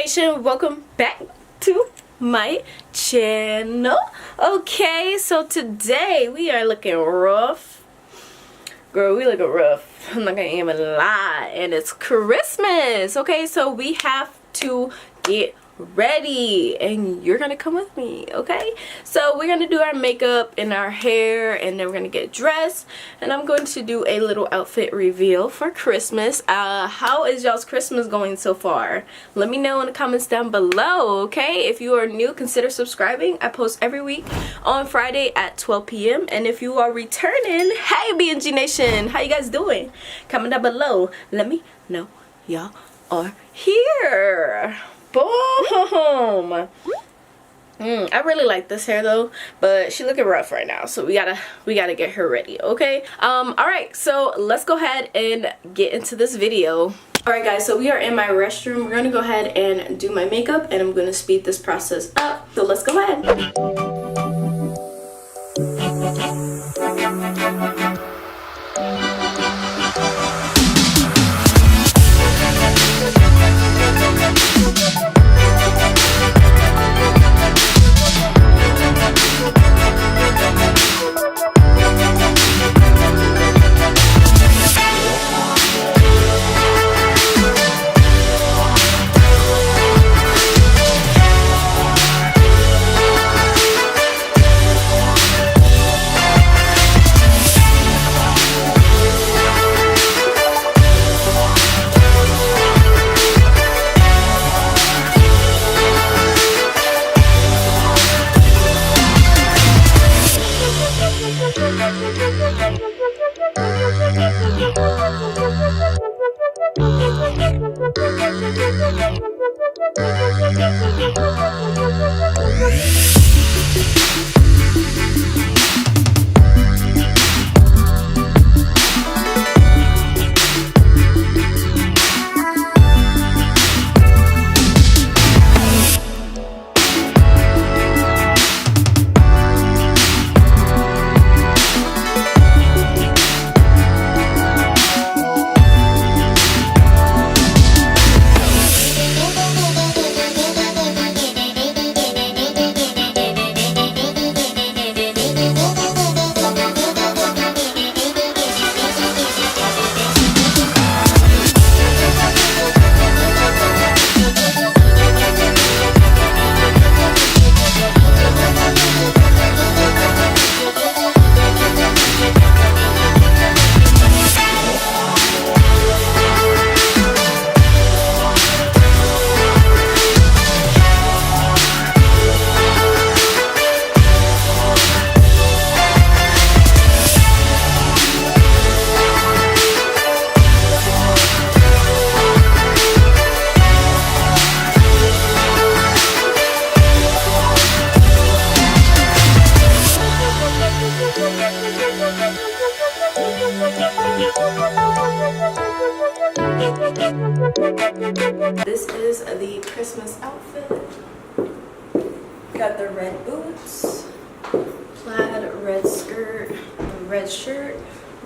Nation, welcome back to my channel. Okay, so today we are looking rough. Girl, we looking rough. I'm not gonna even lie. And it's Christmas. Okay, so we have to get ready and you're gonna come with me. Okay, so we're gonna do our makeup and our hair, and then we're gonna get dressed, and I'm going to do a little outfit reveal for Christmas. How is y'all's Christmas going so far? Let me know in the comments down below. Okay, if you are new, consider subscribing. I post every week on Friday at 12 p.m. and if you are returning, hey BNG Nation, how you guys doing? Comment down below, let me know y'all are here. Boom. I really like this hair though, but she looking rough right now, so we gotta get her ready. Okay, all right, so let's go ahead and get into this video. All right guys, so we are in my restroom. We're gonna go ahead and do my makeup, and I'm gonna speed this process up, so let's go ahead. This is the Christmas outfit. Got the red boots, plaid red skirt, red shirt,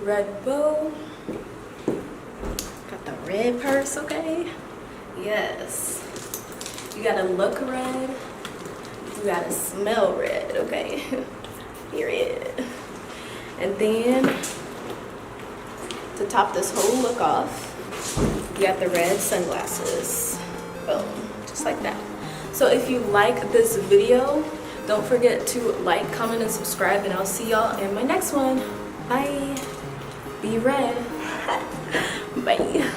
red bow. Got the red purse, okay? Yes. You gotta look red. You gotta smell red, okay? Period. And then to top this whole look off, you got the red sunglasses. Boom, just like that. So if you like this video, don't forget to like, comment, and subscribe, and I'll see y'all in my next one. Bye. Be red. Bye.